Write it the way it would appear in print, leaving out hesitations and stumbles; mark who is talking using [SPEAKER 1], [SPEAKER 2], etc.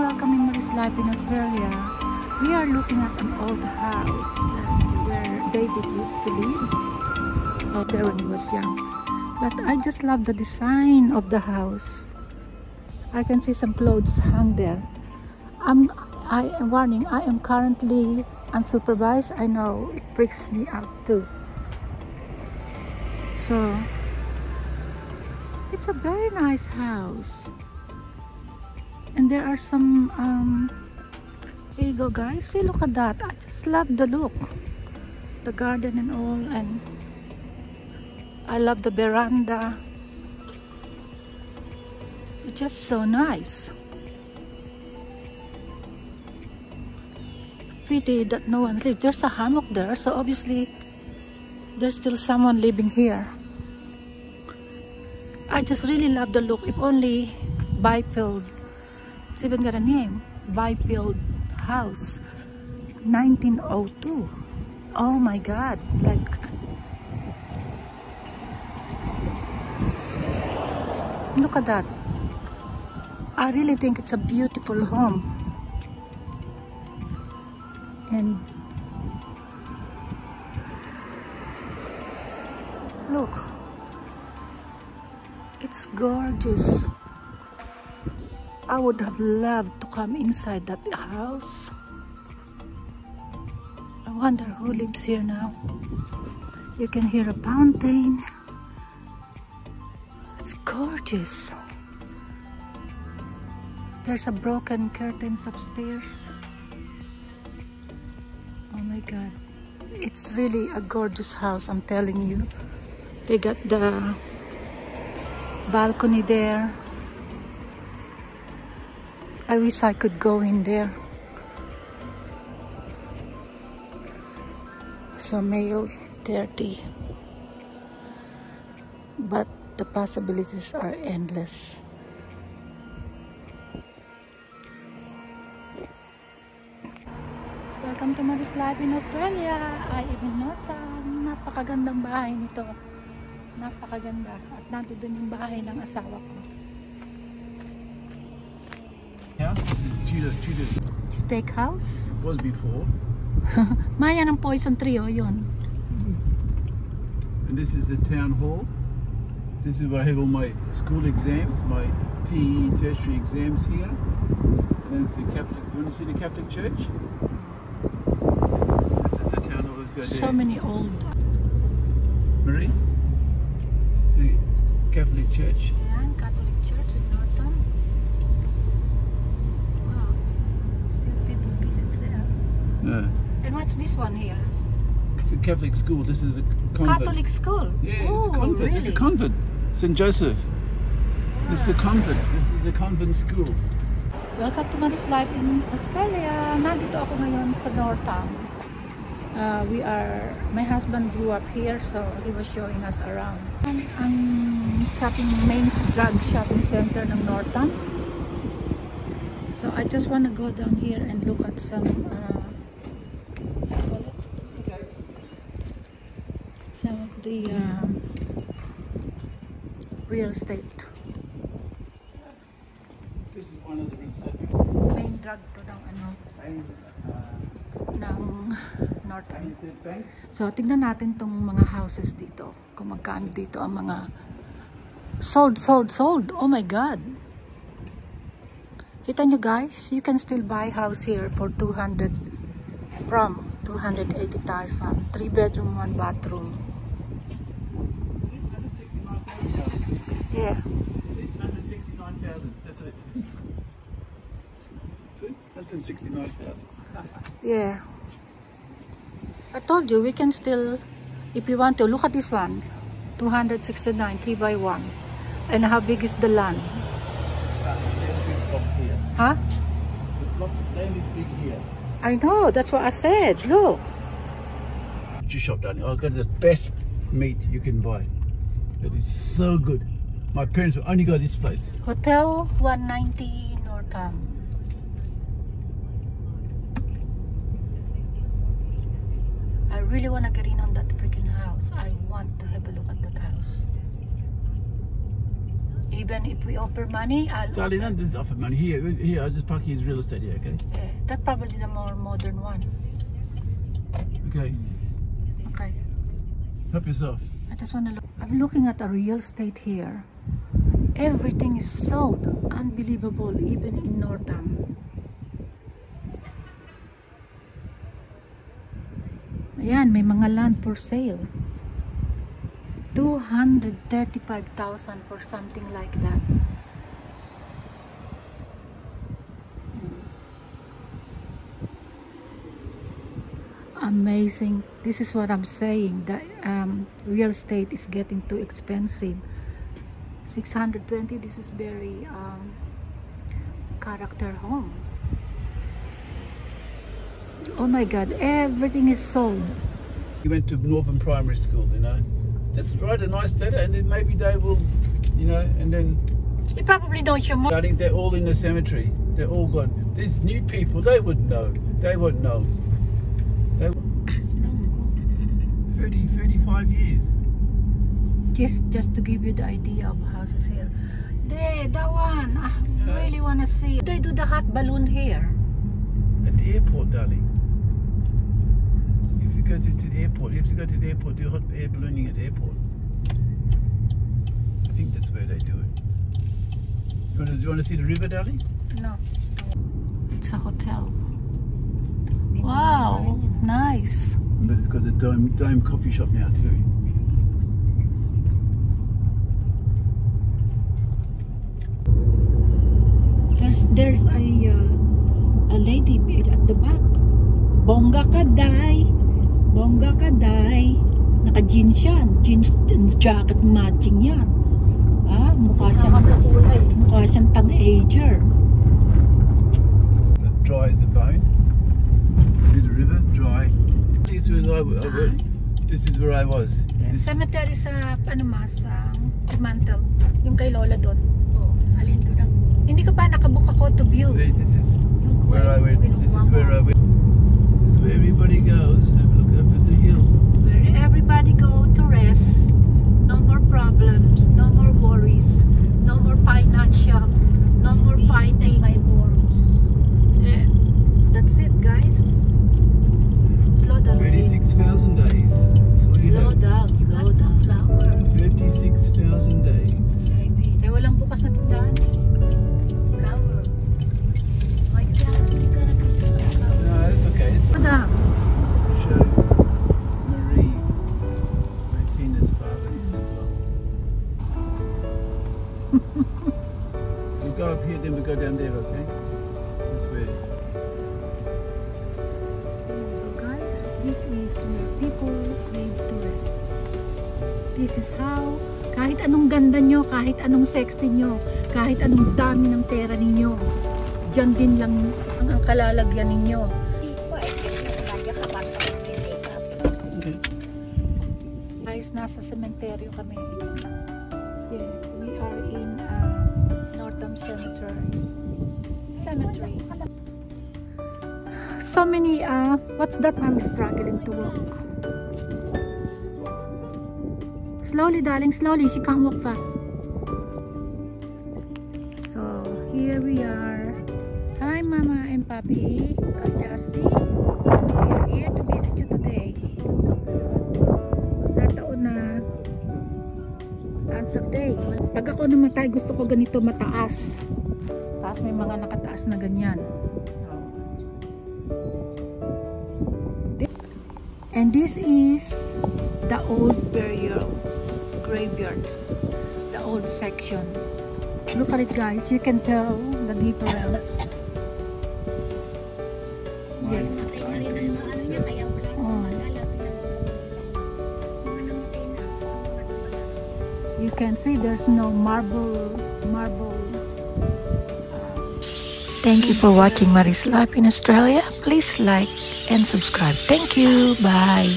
[SPEAKER 1] welcome in Mary's Life in Australia. We are looking at an old house where David used to live out there when he was young. But I just love the design of the house. I can see some clothes hung there. I am warning, I am currently unsupervised. I know it freaks me out too. So it's a very nice house. And there are some here you go guys, see, look at that. I just love the look, the garden and all, and I love the veranda. It's just so nice. Pity that no one lives. There's a hammock there, so obviously there's still someone living here. I just really love the look. If only Byfield, it's even got a name, Byfield House, 1902. Oh my god, like, look at that. I really think it's a beautiful home. And look, it's gorgeous. I would have loved to come inside that house. I wonder who lives here now. You can hear a fountain. It's gorgeous. There's a broken curtains upstairs. Oh my god. It's really a gorgeous house, I'm telling you. They got the balcony there. I wish I could go in there. So male 30. But the possibilities are endless. Welcome to Mary's Life in Australia. I am in Northam. Napakagandang bahay nito. Napakaganda. At nandito yung bahay ng asawa ko.
[SPEAKER 2] House. This is Tudor.
[SPEAKER 1] Steakhouse?
[SPEAKER 2] Was before.
[SPEAKER 1] Maya ng Poison Trio, yun.
[SPEAKER 2] And this is the town hall. This is where I have all my school exams, my TE tertiary exams here. And then it's the Catholic. You want to see the Catholic Church? This is the town hall. Let's go
[SPEAKER 1] So
[SPEAKER 2] there.
[SPEAKER 1] many old.
[SPEAKER 2] Marie? It's the Catholic Church.
[SPEAKER 1] Ayan, Catholic Church in Northam. Wow. Still people visits there.
[SPEAKER 2] No.
[SPEAKER 1] And what's this one here?
[SPEAKER 2] It's a Catholic school. This is a convent.
[SPEAKER 1] Catholic school?
[SPEAKER 2] Yeah,
[SPEAKER 1] Oh,
[SPEAKER 2] it's a convent.
[SPEAKER 1] really?
[SPEAKER 2] It's a convent. St. Joseph. This is a convent. This is a convent school.
[SPEAKER 1] Welcome to Mary's Life in Australia. Nandito ako ngayon sa Northam. My husband grew up here, so he was showing us around. Ang main drug shopping center ng Northam. So I just want to go down here and look at some some of the real estate.
[SPEAKER 2] This is one of the real estate.
[SPEAKER 1] Main drug to ng ng Northam. So tingnan natin tong mga houses dito, kung magkano dito ang mga sold. Oh my god, kita nyo guys, you can still buy house here for 280,000, 3 bedroom 1 bathroom. Yeah,
[SPEAKER 2] 169,000. That's it. 169,000.
[SPEAKER 1] yeah. I told you we can still, if you want to, look at this one, 269, 3 by 1. And how big is the land?
[SPEAKER 2] Big blocks here.
[SPEAKER 1] Huh?
[SPEAKER 2] The blocks of land is big here.
[SPEAKER 1] I know, that's what I said. Look.
[SPEAKER 2] Butcher shop down here. I've got the best meat you can buy. It is so good. My parents will only go to this place.
[SPEAKER 1] Hotel 190 Northam. I really want to get in on that freaking house. I want to have a look at that house. even if we offer money,
[SPEAKER 2] Darling, none of this offer money. Here, I'll just park here as real estate here, okay?
[SPEAKER 1] that's probably the more modern one.
[SPEAKER 2] Okay.
[SPEAKER 1] Okay.
[SPEAKER 2] Help yourself.
[SPEAKER 1] I just want to look. I'm looking at a real estate here. Everything is sold. Unbelievable, even in Northam. Ayan, may mga land for sale. 235,000 for something like that. Amazing. This is what I'm saying. The real estate is getting too expensive. 620. This is very character home. Oh my God! Everything is sold.
[SPEAKER 2] You went to Northern Primary School, you know. Just write a nice letter, and then maybe they will, you know. And then
[SPEAKER 1] You probably know your mom.
[SPEAKER 2] I think they're all in the cemetery. They're all gone. These new people, they wouldn't know. They wouldn't know. They 30, 35 years.
[SPEAKER 1] Just to give you the idea of houses here. There, that one. I really want to see. They do the hot balloon here.
[SPEAKER 2] At the airport, darling. If you go to the airport, you have to go to the airport, do hot air ballooning at the airport. I think that's where they do it. Do you want to see the river, darling?
[SPEAKER 1] No. It's a hotel. Wow, nice.
[SPEAKER 2] But it's got the Dome coffee shop now too.
[SPEAKER 1] There's a lady at the back. Bongga kaday. Bongga kaday. Naka-jeans yan. Jeans jacket matching yan. Mukha siyang tang-ager.
[SPEAKER 2] Dry as a bone. See the river? Dry. This is where I was.
[SPEAKER 1] Cemetery sa sa Mantle. Yung kay Lola doon. Alin ko na. Hindi ko pa nakabook ako to view.
[SPEAKER 2] This is where I went. This is where I went. This is where everybody goes. Have a look up at the hill.
[SPEAKER 1] Where everybody go to rest. No more problems. No more worries. No more financial. No more fighting. That's it, guys. Slow down.
[SPEAKER 2] 36,000 days. That's what you have.
[SPEAKER 1] Slow down. Flower.
[SPEAKER 2] 36,000 days.
[SPEAKER 1] Walang bukas na tindahan. Flower.
[SPEAKER 2] No, it's okay. It's okay.
[SPEAKER 1] Madam.
[SPEAKER 2] Show Marie, Tina's father is as well. We'll go up here, then we'll go down there, okay? That's where.
[SPEAKER 1] Guys, this is where people live to rest. This is how, kahit anong ganda nyo, kahit anong sexy nyo, kahit anong dami ng pera ninyo, dyan din lang ang kalalagyan ninyo.
[SPEAKER 2] Okay.
[SPEAKER 1] Guys, nasa sementeryo kami. Yeah, we are in Northam Cemetery. So many, what's that? I'm struggling to walk. Slowly, darling, slowly. She can't walk fast. So, here we are. Hi, Mama and Papi. Justy. We are here to visit you today. Nataon na answer day. Pag ako namatay, gusto ko ganito mataas. Tapos may mga nakataas na ganyan. And this is the old burial graveyards, the old section. Look at it, guys. You can tell the difference. Yeah. You can see there's no marble. Thank you for watching Marie's Life in Australia. Please like and subscribe. Thank you. Bye.